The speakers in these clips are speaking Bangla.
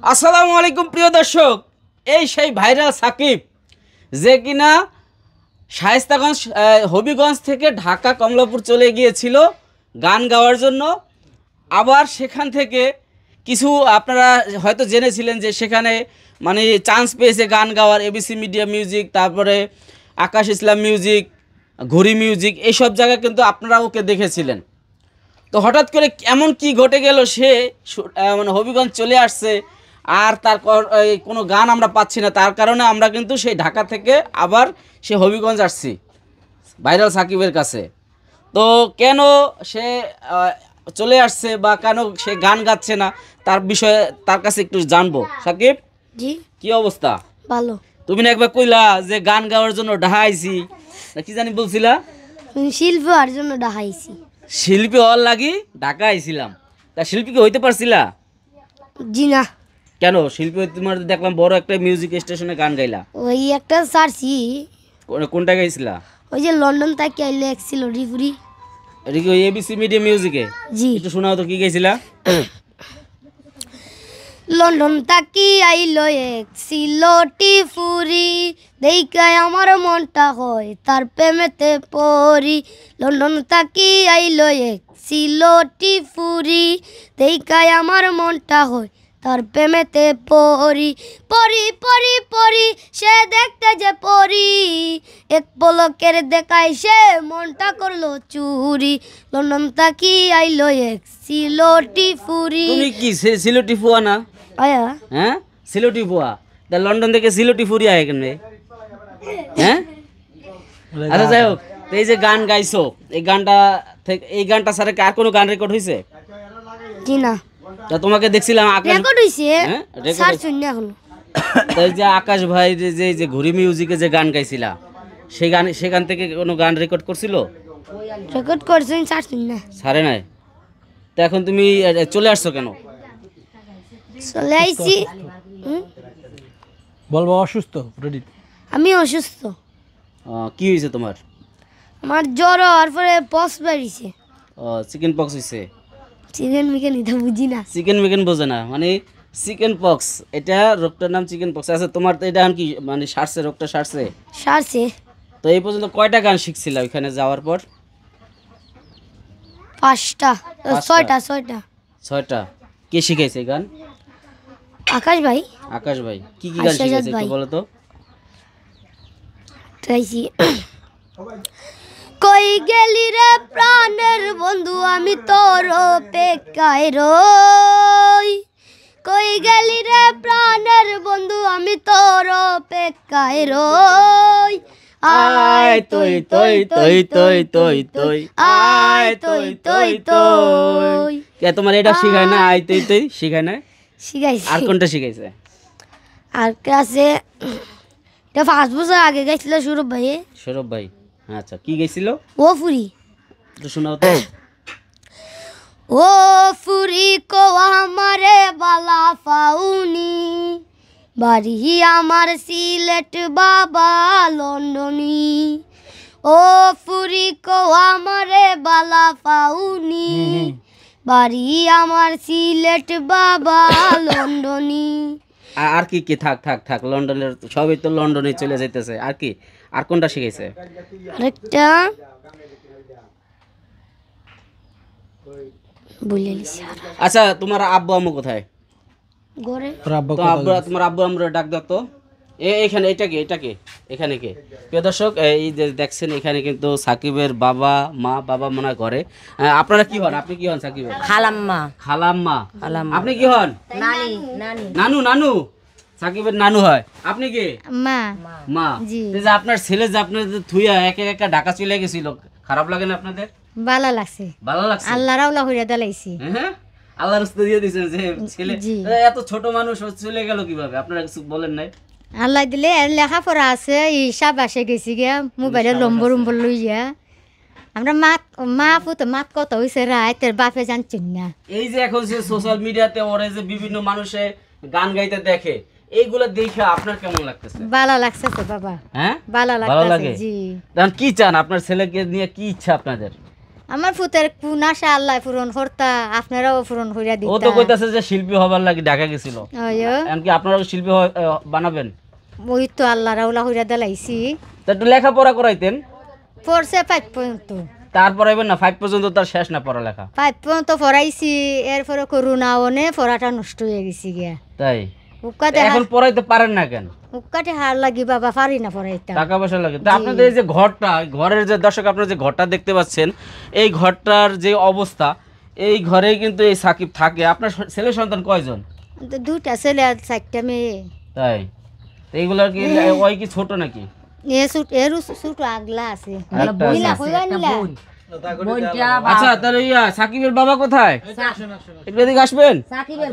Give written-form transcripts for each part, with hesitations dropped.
আসসালামু আলাইকুম প্রিয় দর্শক, এই সেই ভাইরাল সাকিব যে কিনা শায়েস্তাগঞ্জ হবিগঞ্জ থেকে ঢাকা কমলাপুর চলে গিয়েছিল গান গাওয়ার জন্য। আবার সেখান থেকে কিছু আপনারা হয়তো জেনেছিলেন যে সেখানে মানে চান্স পেয়েছে গান গাওয়ার, এবিসি মিডিয়া মিউজিক, তারপরে আকাশ ইসলাম মিউজিক, ঘুরি মিউজিক, এইসব জায়গায় কিন্তু আপনারা ওকে দেখেছিলেন। তো হঠাৎ করে এমন কি ঘটে গেল, সে মানে হবিগঞ্জ চলে আসছে আর তার কোনো গান আমরা পাচ্ছি না, তার কারণে আমরা কিন্তু সেই ঢাকা থেকে আবার সে হবিগঞ্জ আসছি ভাইরাল সাকিবের কাছে। তো কেন সে চলে আসছে বা কেন সে গান গাচ্ছে না তার বিষয়ে তার কাছে একটু জানবো। সাকিব জি, কি অবস্থা? ভালো। তুমি না একবার কইলা যে গান গাওয়ার জন্য ঢাকা আইছি, না কি জানি বলছিলা? শিল্পী হওয়ার জন্য ডাকাইছি। শিল্পী হওয়ার লাগি ঢাকা আইছিলাম, তা শিল্পী কি হইতে পারছিলা? জি না। কেন শিল্পী তোমার দেখলাম বড় একটা মিউজিক স্টেশনে গান গাইলা, ওই একটা সারছি, কোনটা গাইছিলা? ওই যে লন্ডন থেকে আইলে ছিল রিফুরি। এটা কি এবিসি মিডিয়া মিউজিকে? জি। একটু শোনাও তো, কি গাইছিলা? লন্ডন তাকি আইলো এক সিলোটি ফুরি, দেখায় আমার মনটা হয় তার প্রেমেতে পড়ি। লন্ডন তাকি আইলো এক সিলোটি ফুরি, দেখায় আমার মনটা হয় তার প্রেমেতে পড়ি। পড়ি পড়ি পড়ি সে দেখতে যে পড়ি, এক পলকের দেখায় সে মনটা করলো চুরি। লন্ডন তাকি আইলো এক সিলোটি ফুরি। তুমি কি সিলোটি ফুয়া না? আয়া হ্যাঁ, সিলোটি ফুয়া। তা লন্ডন থেকে সিলোটি ফুরি আয় কেন? হ্যাঁ, আচ্ছা যাই হোক, তো এই যে গান গাইছো, এই গানটা থেকে এই গানটা ছাড়া কি আর কোনো গান রেকর্ড হয়েছে? জি না। তা তোমাকে দেখছিলাম আকাশ, রেকর্ড হইছে, হ্যাঁ রেকর্ড। সার শুনি এখন। এই যে আকাশ ভাই যে ঘুরি মিউজিকে যে গান গাইছিলা, সেই গান সেখান থেকে কোনো গান রেকর্ড করছিল? রেকর্ড করছেন, সার শুনি না। ছাড়ে নাই। তো এখন তুমি চলে আসছো কেন? চলে আইছি। বলবো অসুস্থ রেডি। আমি অসুস্থ, কি হয়েছে তোমার? আমার জ্বর হওয়ার পরে পস বাড়িছে। চিকেন পক্স হয়েছে? চিকেন মিকেন এটা বুঝি না। চিকেন মিকেন বোঝে না মানে চিকেন পক্স, এটা রোগটার নাম চিকেন পক্স। আচ্ছা তোমার তো এটা এখন কি মানে সারছে, রোগটা সারছে? সারছে। তো এই পর্যন্ত কয়টা গান শিখছিলা ওইখানে যাওয়ার পর? 5টা, 6টা 6টা। 6টা। কে শিখাইছে এই গান? আকাশ ভাই। আকাশ ভাই। কি কি গান আশাজাদ শিখাইছে ভাই। একটু বলো তো। ট্রাইছি। কই গেলি রে প্রাণের বন্ধু, আমি তোর অপেক্ষায় রই। কই গেলি রে প্রাণের বন্ধু, আমি তোর অপেক্ষায় রই। আয় তুই তুই তুই তুই তুই তুই, আয় তুই তুই তুই। কে তোমার এটা শিখায় না? আয় তুই তুই শিখায় না? শিখাইছি। আর কোনটা শিখাইছে? আর ক্লাসে এটা 5 বছর আগে গেছিল সৌরভ ভাই। সৌরভ ভাই। আচ্ছা, কি গেছিল? ও ফুরি। একটু শোনাও তো। ও ফুরি কো আমারে বালা পাউনি, বাড়ি আমার সিলেট বাবা লন্ডনি। ও ফুরি কো আমারে বালা পাউনি, বাড়ি আমার সিলেট বাবা লন্ডনি। আর কি কি? থাক থাক থাক, লন্ডনের সবই তো লন্ডনে চলে যাইতেছে। আর কি? আর কোনটা শিখাইছে? আরেকটা বলে লিছি। আচ্ছা, তোমার আব্বু আম্মু কোথায়? ঘরে। তো আব্বু, তোমার আব্বু আম্মুরা ডাক দাও তো। এখানে এটা কে এখানে কে? প্রিয় দর্শক, এই যে দেখছেন এখানে কিন্তু সাকিবের বাবা মনে হয় ঘরে। আপনারা কি হন? আপনি কি হন সাকিবের? খালাম্মা। খালাম্মা। খালাম্মা। আপনি কি হন? নানি। নানি। নানু। নানু সাকিবের নানু হয়। আপনি কি? মা। মা। জি। এই যে আপনার ছেলে যে আপনাদের থুইয়া একা একা ঢাকা চলে গেছিল, খারাপ লাগে না আপনাদের? ভালো লাগছে, ভালো লাগছে? আল্লাহ রাউলা হইয়া দিলাইছি। হ্যাঁ, আল্লাহর রাস্তা দিয়ে দিয়েছেন যে ছেলে। জি। এত ছোট মানুষ চলে গেল কিভাবে? আপনারা কিছু বলেন নাই? আল্লাহ দিলে লেখাপড়া আছে, হিসাব আসে গেছি গিয়া মোবাইলে নম্বর উম্বর লইয়া। আমরা মা পুতো মাত কত হয়েছে রাতের বাপে জানছেন না। এই যে এখন যে সোশ্যাল মিডিয়াতে ওরা যে বিভিন্ন মানুষে গান গাইতে দেখে, এইগুলো দেখে আপনার কেমন লাগতেছে? ভালো লাগছে তো বাবা। হ্যাঁ, ভালো ভালো লাগছে। লাগে। জি। তখন কি চান? আপনার ছেলেকে নিয়ে কি ইচ্ছা আপনাদের? আমার ফুতের কোন আশা আল্লাহ পূরণ করতা আপনারাও পূরণ কইরা ও দিতা তো কইতাছে যে শিল্পী হবার লাগি ঢাকা গেছিল ওইও এমনকি আপনারা শিল্পী বানাবেন ওই তো আল্লাহ রাউলা কইরা দেলাইছি তা একটু লেখাপড়া করাইতেন পড়ছে 5 পর্যন্ত তারপর আইবেন না 5 পর্যন্ত তার শেষ না পড়ালেখা 5 পর্যন্ত পড়াইছি এরপরে করোনা ওনে পড়াটা নষ্ট হয়ে গেছি গিয়া তাই উক্কাতে এখন পড়াইতে পারেন না কেন উক্কাতে হার লাগি বাবা পারি না পড়াইতা টাকা পয়সা লাগে তা আপনাদের এই যে ঘরটা ঘরের যে দর্শক আপনারা যে ঘরটা দেখতে পাচ্ছেন এই ঘরটার যে অবস্থা এই ঘরেই কিন্তু এই সাকিব থাকে আপনার ছেলে সন্তান কয়জন তো দুটা ছেলে আর 4টা মেয়ে তাই তো এইগুলা কি ওই কি ছোট নাকি এর ছোট আগলা আছে একটা নীলা আছে। কইবা নীলা আচ্ছা তাহলে সাকিবের বাবা কোথায় একটু এদিকে আসবেন সাকিবের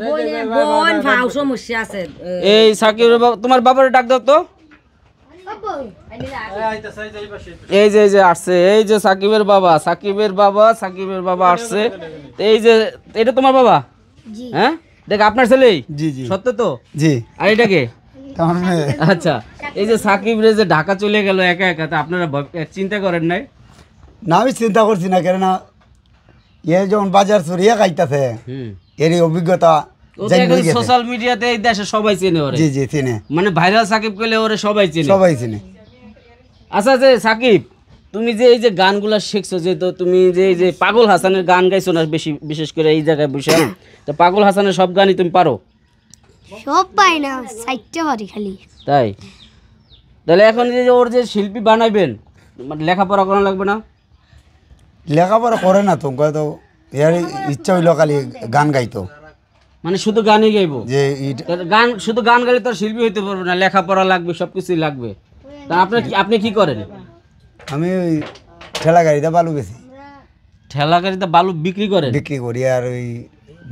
বোন ভাও সমস্যা আছে এই সাকিবের বাবা তোমার বাবার ডাক দাও তো এই যে আসছে এই যে সাকিবের বাবা আসছে এই যে এটা তোমার বাবা হ্যাঁ দেখ আপনার ছেলেই জি জি সত্য তো জি আর এটাকে আমার মেয়ে আচ্ছা এই যে সাকিব রে যে ঢাকা চলে গেল একা একা তা আপনারা চিন্তা করেন নাই না আমি চিন্তা করছি না কেননা এ যখন বাজার চড়িয়ে খাইতেছে এরই অভিজ্ঞতা ও তো জানি এখন হয়ে গেছে। সোশ্যাল মিডিয়াতে এই দেশে সবাই চেনে ওরে জি জি চিনে মানে ভাইরাল সাকিব কইলে ওরে সবাই চেনে সবাই চিনে আচ্ছা যে সাকিব তুমি যে এই যে গানগুলা শিখছো যে তো তুমি যে এই যে পাগল হাসানের গান গাইছো না বিশেষ করে এই জায়গায় বসে তো পাগল হাসানের সব গানই তুমি পারো সব পাই না 4টা পারি খালি তাই তাহলে এখন যে ওর যে শিল্পী বানাইবেন মানে লেখাপড়া করা লাগবে না লেখাপড়া করে না তোমাকে তো এর ইচ্ছা হইলো খালি গান গাইতো মানে শুধু গানই গাইবো যে তাহলে শুধু গান গাইলে তো আর শিল্পী হইতে পারবে না লেখাপড়া লাগবে সবকিছুই লাগবে তা আপনি কি করেন আমি ওই ঠেলা গাড়িতে বালু বেশি ঠেলা গাড়িতে বালু বিক্রি করেন বিক্রি করি আর ওই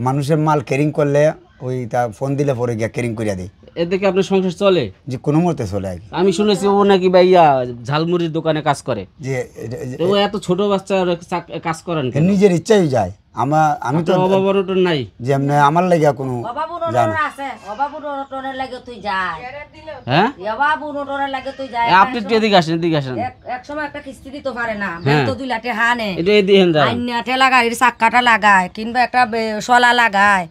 মানুষের মাল ক্যারিং করলে ওই তা ফোন দিলে পরে গিয়া ক্যারিং করিয়া দিই এদিকে আপনার সংসার চলে যে কোনো মুহূর্তে চলে আর কি আমি শুনেছি ও নাকি ভাইয়া ঝালমুড়ির দোকানে কাজ করে যে তো ও এত ছোট বাচ্চা কাজ করেন কেন? নিজের ইচ্ছাই যায় আমি তো আপনার অভাব অনটন নাই যেমনি আমার লাগিয়া কোনো জানো আছে অবাবুর লাগে তুই যাই হ্যাঁ অবাবুর লাগে তুই যাই আপনি একটু এদিকে আসেন এক সময় একটা কিস্তি দিতে পারে না ব্যাংক তো 2 লাখ টাকা হানে এটা এই দিহেন দাঁড়ান। আইনা ঠেলা গাড়ির চাক্কাটা লাগায় কিংবা একটা সলা লাগায়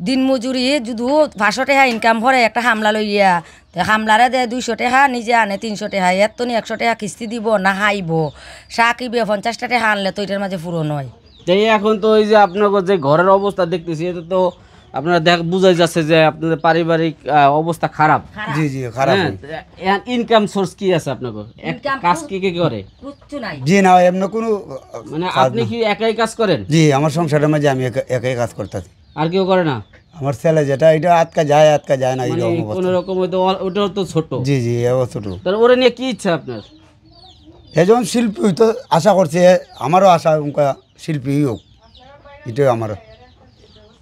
দিন মজুরি যদি 500 টাকা ইনকাম করে একটা হামলা লইয়া তো হামলারে দে 200 টাকা নিজে আনে 300 টাকা এত নি 100 টাকা কিস্তি দিব না হাইব সাকিবে 50 টাকা আনলে তো এটার মাঝে পুরো নয় তাই এখন তো ওই যে আপনার যে ঘরের অবস্থা দেখতেছি এটা তো আপনারা বুঝাই যাচ্ছে যে আপনাদের পারিবারিক অবস্থা খারাপ জি জি খারাপ ইনকাম সোর্স কি আছে আপনাদের কাজ কি করে কিচ্ছু নাই জি না এমনি কোনো মানে আপনি কি একাই কাজ করেন জি আমার সংসারের মাঝে আমি একাই কাজ করতেছি আর কেউ করে না আমার ছেলে যেটা এটা আটকা যায় না মানে এরকম কোন রকম হয়তো ওটাও তো ছোট জি জি এও ছোট তাহলে ওরে নিয়ে কি ইচ্ছা আপনার এজন শিল্পী হইতো আশা করছে আমারও আশা উনকা শিল্পী হোক এটাই আমার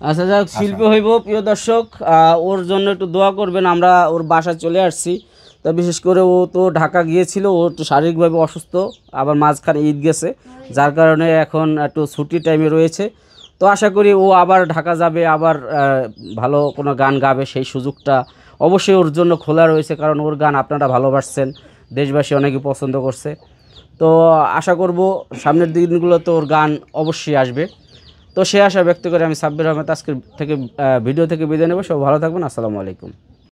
আচ্ছা যাক শিল্পী হইব প্রিয় দর্শক ওর জন্য একটু দোয়া করবেন আমরা ওর বাসায় চলে আসছি তো বিশেষ করে ও তো ঢাকা গিয়েছিল ও একটু শারীরিকভাবে অসুস্থ আবার মাঝখানে ঈদ গেছে যার কারণে এখন একটু ছুটি টাইমে রয়েছে তো আশা করি ও আবার ঢাকা যাবে আবার ভালো কোনো গান গাবে সেই সুযোগটা অবশ্যই ওর জন্য খোলা রয়েছে কারণ ওর গান আপনারা ভালোবাসছেন দেশবাসী অনেকে পছন্দ করছে তো আশা করব সামনের দিনগুলোতে ওর গান অবশ্যই আসবে তো সে আশা ব্যক্ত করে আমি সাব্বির আহমেদ আজকের থেকে ভিডিও থেকে বিদায় নেব সব ভালো থাকবেন আসসালামু আলাইকুম